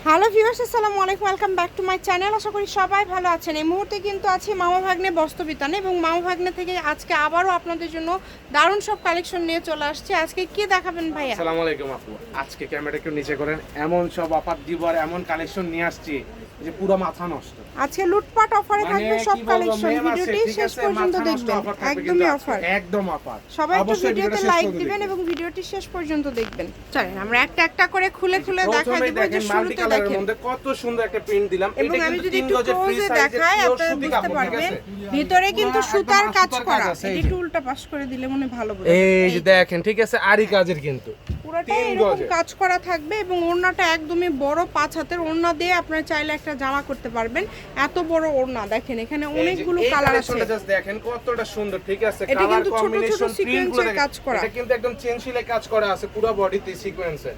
Hello viewers, আসসালামু আলাইকুম, welcome back to my channel. আশা করি সবাই ভালো আছেন। এই মুহূর্তে কিন্তু আছি মামা ভাগ্নে বস্ত্রবিতানে এবং মামা ভাগ্নে থেকে আজকে আবারও আপনাদের জন্য দারুণ সব কালেকশন নিয়ে চলে আসছে। আজকে কি দেখাবেন ভাইয়া? আসসালামু আলাইকুম আপু, আজকে ক্যামেরাটা একটু নিচে করেন। এমন সব অফার দিব আর এমন কালেকশন নিয়ে আসছি যে পুরো মাথা নষ্ট। আজকে লুটপাট অফারে থাকবে সব কালেকশন। ভিডিওটি শেষ পর্যন্ত দেখবেন, একদমই অফার, একদম অফার। সবাই একটু ভিডিওতে লাইক দিবেন এবং ভিডিওটি শেষ পর্যন্ত দেখবেন। চলেন আমরা একটা একটা করে খুলে খুলে দেখাই দেব। যে শুরুতে দেখেন কত সুন্দর একটা প্রিন্ট দিলাম। এবং আমি যদি একটু ক্লোজে দেখাই আপনারা বুঝতে পারবেন ভিতরে কিন্তু সুতার কাজ করা। এটা একটু উল্টা পাশ করে দিলে মনে ভালো বোঝা যায়। এই যে দেখেন, ঠিক আছে, আরি কাজের কিন্তু পুরোটাই এরকম কাজ করা থাকবে এবং ওড়নাটা একদমই বড় 5 হাতের ওড়না দিয়ে আপনারা চাইলে একটা জামা করতে পারবেন। এত বড় ওড়না দেখেন, এখানে অনেকগুলো কালার আছে। জাস্ট দেখেন কতটা সুন্দর, ঠিক আছে। এটা কালার কিন্তু ছোট ছোট কম্বিনেশন সিকোয়েন্সের কাজ করা। এটা কিন্তু একদম চেনশিলে কাজ করা আছে পুরো বডিতে সিকোয়েন্সে।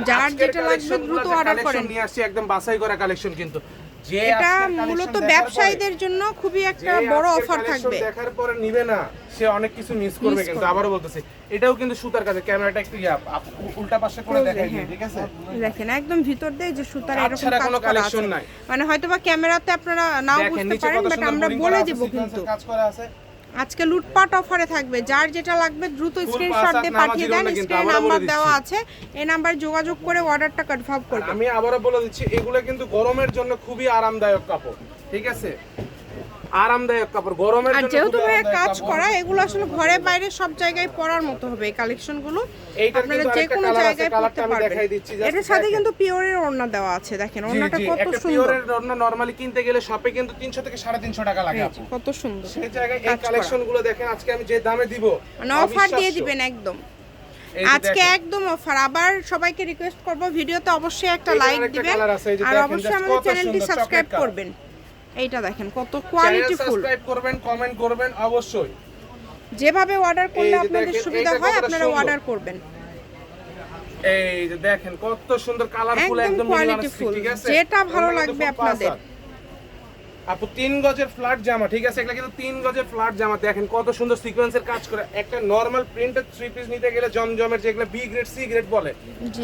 যার যেটা লাগবে দ্রুত অর্ডার করেন। নিয়ে আসছি একদম বাছাই করা কালেকশন কিন্তু। যে এটা মূলত ব্যবসায়ীদের জন্য খুবই একটা বড় অফার থাকবে। দেখার পরে নিবে না, সে অনেক কিছু মিস করবে। কিন্তু আবারও বলতেছি, এটাও কিন্তু সুতার কাজে। ক্যামেরাটা একটু উল্টা পাশে করে দেখাই দিই, ঠিক আছে। দেখেন একদম ভিতর দিয়ে যে সুতার এরকম কাজ করা আছে। মানে হয়তোবা ক্যামেরাতে আপনারা নাও বুঝতে পারেন, বাট আমরা বলে দেব কিন্তু কাজ করা আছে। আজকে লুটপাট অফারে থাকবে। যার যেটা লাগবে দ্রুত স্ক্রিনশট দিয়ে পাঠিয়ে দেন। স্ক্রিনে নাম্বার দেওয়া আছে, এই নাম্বারে যোগাযোগ করে অর্ডারটা কনফার্ম করবেন। আমি আবারও বলে দিচ্ছি, এগুলো কিন্তু গরমের জন্য খুবই আরামদায়ক কাপড়, ঠিক আছে। আরামদায়ক কাপড় গরমের জন্য। আর যেহেতু ভাইয়া কাজ করা, এগুলো আসলে ঘরে বাইরে সব জায়গায় পরার মতো হবে এই কালেকশনগুলো। আপনারা যে কোনো জায়গায় পরতে পারবেন। এটার সাথে কিন্তু পিওরের ওড়না দেওয়া আছে। দেখেন ওড়নাটা কত সুন্দর। পিওরের ওড়না নরমালি কিনতে গেলে শপে কিন্তু 300 থেকে 350 টাকা লাগে আপু। কত সুন্দর সেই জায়গায় এই কালেকশনগুলো দেখেন আজকে আমি যে দামে দিব, মানে অফার দিয়ে দিবেন একদম। আজকে একদম অফার। আবার সবাইকে রিকোয়েস্ট করব, ভিডিওতে অবশ্যই একটা লাইক দিবেন আর অবশ্যই আমাদের চ্যানেলটি সাবস্ক্রাইব করবেন। এইটা দেখেন কত কোয়ালিটি ফুল। সাবস্ক্রাইব করবেন, কমেন্ট করবেন অবশ্যই। যেভাবে অর্ডার করলে আপনাদের সুবিধা হয় আপনারা অর্ডার করবেন। এই যে দেখেন কত সুন্দর কালারফুল, একদম কোয়ালিটি ফুল, যেটা ভালো লাগবে আপনাদের। আপু 3 গজের ফ্ল্যাট জামা, ঠিক আছে। এটা কিন্তু 3 গজের ফ্ল্যাট জামা। দেখেন কত সুন্দর সিকোয়েন্সের কাজ করে। একটা নরমাল প্রিন্টেড 3 পিস নিতে গেলে জমজমের যেগুলো বি গ্রেড সি গ্রেড বলে,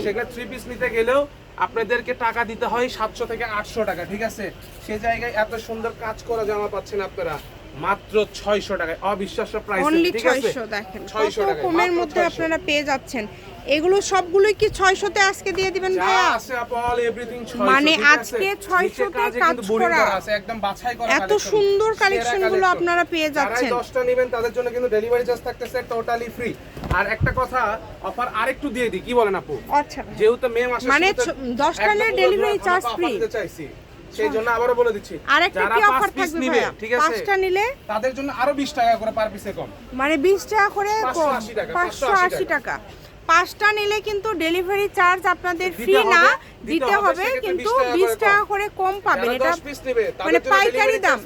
সেগুলো 3 পিস নিতে গেলেও আপনাদেরকে টাকা দিতে হয় 700 থেকে 800 টাকা, ঠিক আছে। সেই জায়গায় এত সুন্দর কাজ করা জামা পাচ্ছেন আপনারা মাত্র 600 টাকায়। অবিশ্বাস্য প্রাইস, ঠিক আছে। 600 দেখেন কত কমের মধ্যে আপনারা পেয়ে যাচ্ছেন। এগুলো সবগুলোই কি 600 তে আজকে দিয়ে দিবেন ভাইয়া? আছে আপু, অল এভরিথিং 600। মানে আজকে 600 তে কাজ করা আছে, একদম বাছাই করা। এত সুন্দর কালেকশনগুলো আপনারা পেয়ে যাচ্ছেন। যারা 10টা নেবেন তাদের জন্য কিন্তু ডেলিভারি চার্জ থাকতেছে টোটালি ফ্রি। আর একটা কথা, অফার আরেকটু দিয়ে দিই, কি বলেন আপু? আচ্ছা, যেহেতু মে মাসে মানে 10টা নিলে ডেলিভারি চার্জ ফ্রি, চাইছি সেই জন্য আবারও বলে দিচ্ছি। আরেকটা কি অফার থাকবে ভাইয়া? ঠিক আছে, 5টা নিলে তাদের জন্য আরো 20 টাকা করে পার পিসে কম, মানে 20 টাকা করে কম, 580 টাকা। 5টা নিলে কিন্তু ডেলিভারি চার্জ আপনাদের ফ্রি না, দিতে হবে, কিন্তু 20 টাকা করে কম পাবেন। এটা 10 পিস নেবে মানে পাইকারি দাম,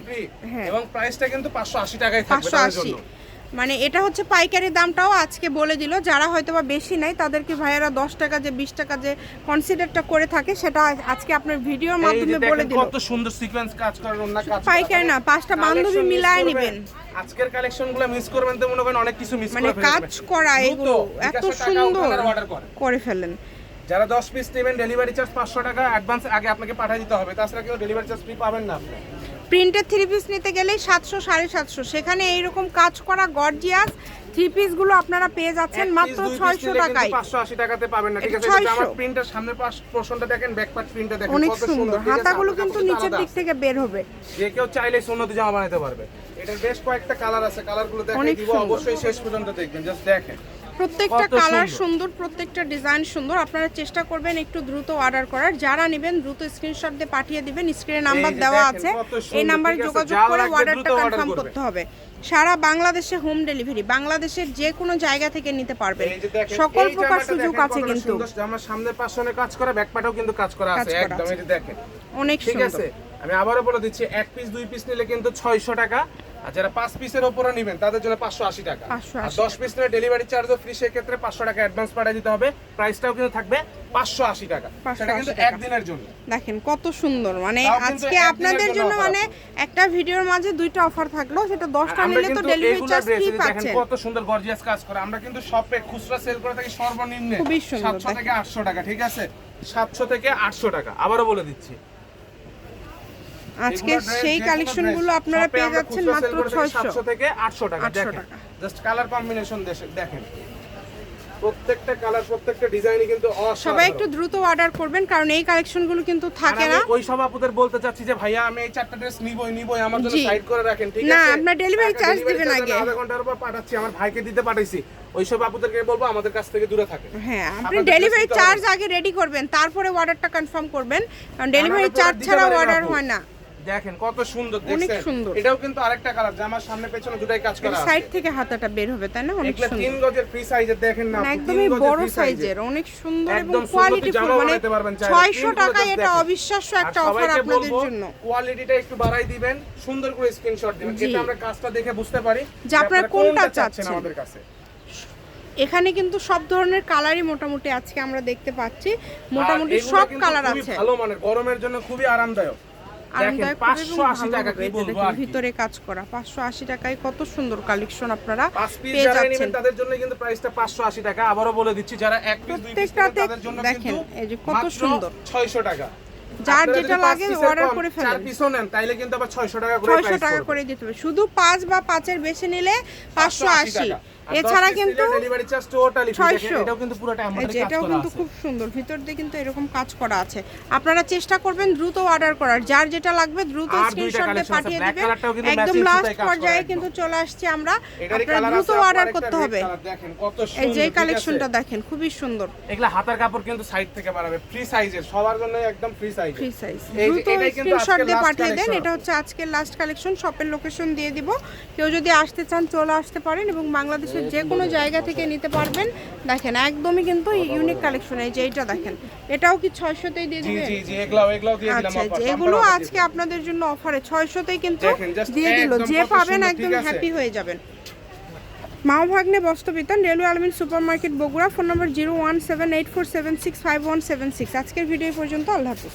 এবং প্রাইসটা কিন্তু 580 টাকায় থাকবে তাদের জন্য। মানে এটা হচ্ছে পাইকারি দামটাও আজকে বলে দিল। যারা হয়তোবা বেশি নাই তাদেরকে ভাইয়ারা 10 টাকা যে 20 টাকা যে কনসিডারটা করে থাকে, সেটা আজকে আপনার ভিডিওর মাধ্যমে বলে দিল। কত সুন্দর সিকোয়েন্স কাজ করার অন্য কাজ, পাইকারি না, 5টা বান্ধবী মিলায় নেবেন। আজকের কালেকশনগুলো মিস করবেন তো মনে করেন অনেক কিছু মিস করে ফেলবেন। মানে কাজ করা এগুলো এত সুন্দর করে ফেলেন। যারা 10 পিস নেবেন ডেলিভারি চার্জ 500 টাকা অ্যাডভান্স আগে আপনাকে পাঠিয়ে দিতে হবে, তাছাড়া কেউ ডেলিভারি চার্জ ফ্রি পাবেন না আপনি। প্রিন্টেড 3 পিস নিতে গেলেই 700 750, সেখানে এইরকম কাজ করা গর্জিয়াস 3 পিস গুলো আপনারা পেয়ে যাচ্ছেন মাত্র 600 টাকায়। 580 টাকাতে পাবেন না, ঠিক আছে। আমার প্রিন্টের সামনের পাশ পোরশনটা দেখেন, ব্যাক পার্ট প্রিন্টটা দেখেন অনেক কত সুন্দর। হাতাগুলো কিন্তু নিচের দিক থেকে বের হবে, যে কেউ চাইলে সুন্নতি জামা বানাতে পারবে। এটার বেশ কয়েকটা কালার আছে, কালারগুলো দেখিয়ে দিব, অবশ্যই শেষ পর্যন্ত দেখবেন। জাস্ট দেখেন প্রত্যেকটা কালার সুন্দর, প্রত্যেকটা ডিজাইন সুন্দর। আপনারা চেষ্টা করবেন একটু দ্রুত অর্ডার করার। যারা নেবেন দ্রুত স্ক্রিনশট দিয়ে পাঠিয়ে দিবেন। স্ক্রিনে নাম্বার দেওয়া আছে, এই নাম্বারে যোগাযোগ করে অর্ডারটা কনফার্ম করতে হবে। সারা বাংলাদেশে হোম ডেলিভারি, বাংলাদেশের যে কোনো জায়গা থেকে নিতে পারবেন, সকল প্রকার সুযোগ আছে। কিন্তু আমার সামনে পাশনে কাজ করা, ব্যাক পার্টেও কিন্তু কাজ করা আছে, একদম এই যে দেখেন অনেক ঠিক আছে। আমি আবারও বলে দিচ্ছি, 1 পিস 2 পিস নিলে কিন্তু 600 টাকা, আর যারা 5 পিসের উপরে নেবেন তাদের জন্য 580 টাকা। আর 10 পিস নিলে ডেলিভারি চার্জও ফ্রি, সেই ক্ষেত্রে 500 টাকা অ্যাডভান্স পাঠিয়ে দিতে হবে। প্রাইসটাও কিন্তু থাকবে 580 টাকা, সেটা কিন্তু একদিনের জন্য। দেখেন কত সুন্দর। মানে আজকে আপনাদের জন্য মানে একটা ভিডিওর মাঝে দুইটা অফার থাকলো, সেটা 10টা নিলে তো ডেলিভারি চার্জ ফ্রি পাচ্ছেন। দেখেন কত সুন্দর গর্জিয়াস কাজ করে। আমরা কিন্তু শপে খুচরা সেল করে থাকি সর্বনিম্ন 700 থেকে 800 টাকা, ঠিক আছে। 700 থেকে 800 টাকা, আবারও বলে দিচ্ছি। আজকে সেই কালেকশনগুলো আপনারা পেয়ে যাচ্ছেন মাত্র 700 থেকে 800 টাকা। 800 দেখেন টাকা। জাস্ট কালার কম্বিনেশন দেখেন, প্রত্যেকটা কালার প্রত্যেকটা ডিজাইনই কিন্তু অসাধারণ। সবাই একটু দ্রুত অর্ডার করবেন কারণ এই কালেকশনগুলো কিন্তু থাকে না। ওই সব আপুদের বলতে চাচ্ছি যে ভাইয়া আমি এই 4টা ড্রেস নিবই আমার জন্য জি। সাইড করে রাখেন, ঠিক না, আছে? আপনার ডেলিভারি চার্জ দিবেন আগে। আধা ঘন্টার পর পাঠাচ্ছি, আমার ভাইকে দিতে পাঠাইছি। ওই সব আপুদেরকে বলবো আমাদের কাছ থেকে দূরে থাকে। হ্যাঁ, আপনি আপনাদের ডেলিভারি dress চার্জ আগে রেডি করবেন, তারপরে অর্ডারটা কনফার্ম করবেন, কারণ ডেলিভারি চার্জ ছাড়া অর্ডার হয় না। দেখেন কত সুন্দর, অনেক দেখছেন? সুন্দর। এটাও কিন্তু আরেকটা কালার, জামার সামনে পেছনে দুটাই কাজ করা আছে। সাইড থেকে হাতাটা বের হবে, তাই না? অনেক এগুলা সুন্দর, 3 গজের ফ্রি সাইজের, দেখেন না, মানে 3 একদমই গজের বড় free সাইজের, অনেক সুন্দর এবং একদম সুন্দর কোয়ালিটিফুল। জামা মানে বানাতে পারবেন চাইলে। 600 print গুলো টাকায় just এটা দেখেন। অবিশ্বাস্য আর একটা অফার সবাইকে আপনাদের বলবো, জন্য। কোয়ালিটিটা একটু বাড়াই দিবেন, সুন্দর করে স্ক্রিনশট দিবেন, জি। যাতে আমরা কাজটা দেখে বুঝতে পারি যে আপনারা কোনটা চাচ্ছেন। আমাদের কাছে এখানে কিন্তু সব ধরনের কালারই মোটামুটি আজকে আমরা দেখতে পাচ্ছি, মোটামুটি আর এগুলো সব কিন্তু কালার খুবই আছে। ভালো মানের, গরমের জন্য খুবই আরামদায়ক। দেখেন আরামদায়ক এবং 580 ভালো টাকা, হবে। কি এই যে বলবো দেখুন, আর কি। ভিতরে কাজ করা 580 টাকায় কত সুন্দর কালেকশন আপনারা 5 পিস পেয়ে যারা যাচ্ছেন। নেবেন তাদের জন্য কিন্তু প্রাইসটা 580 টাকা। আবারও বলে দিচ্ছি, যারা 1 পিস 2 পিস প্রত্যেকটাতে তাদের জন্য দেখেন, কিন্তু এই যে কত মাত্র সুন্দর। 600 টাকা। যার আপনারা যেটা যদি 5 লাগে পিসের অর্ডার কম, করে 4 ফেলেন। পিসও নেন তাইলে কিন্তু আবার 600 টাকা করে 600 প্রাইস টাকা পড়বে। করে দিতে হবে, শুধু 5 বা 5-এর বেশি নিলে 580। এছাড়া কিন্তু ডেলিভারি চার্জ টোটালি 600। এটাও কিন্তু পুরোটা এই আমাদের যে কাজ এটাও করা কিন্তু আছে। খুব সুন্দর, ভিতর দিয়ে কিন্তু এরকম কাজ করা আছে। আপনারা চেষ্টা করবেন দ্রুত অর্ডার করার, যার যেটা লাগবে দ্রুত আর দুইটা স্ক্রিনশট দিয়ে collection আছে, পাঠিয়ে black দিবেন। কালারটাও কিন্তু একদম matching লাস্ট সুতায় কাজ করা পর্যায়ে একদম। কিন্তু চলে আসছে আমরা, এটারই আপনারা কালার দ্রুত আছে, অর্ডার আরেকটা করতে red হবে। color, দেখেন কত সুন্দর। এই যে ঠিক আছে? কালেকশনটা দেখেন, খুবই সুন্দর, এগুলা হাতার কাপড় কিন্তু সাইড থেকে বাড়াবে, ফ্রি সাইজের, সবার জন্য একদম ফ্রি সাইজ। Free size. এই যে দ্রুত এটাই কিন্তু স্ক্রিনশট আজকের দিয়ে last পাঠিয়ে দেন। collection। এটা হচ্ছে আজকের লাস্ট কালেকশন, শপের লোকেশন দিয়ে দিব। কেউ যদি আসতে চান চলে আসতে পারেন এবং বাংলাদেশের যে কোনো জায়গা থেকে নিতে পারবেন। দেখেন একদমই কিন্তু ইউনিক কালেকশন। এই যে এইটা দেখেন, এটাও কি 600তেই দিয়ে জি দিবেন? জি জি, এগুলাও দিয়ে দিলাম আচ্ছা, offer, যে bumper এগুলো offer আজকে আপনাদের জন্য অফারে 600তেই কিন্তু দেখেন, just দিয়ে দিল। একদম যে কত পাবেন সুন্দর, একদম ঠিক আছে? হ্যাপি হয়ে যাবেন। মাও ভাগ্নে বস্ত্রবিতান, রেলওয়ে আলমিন সুপার মার্কেট, বগুড়া। ফোন নম্বর 017847655176। আজকের ভিডিও পর্যন্ত, আল্লাহ হাফেজ।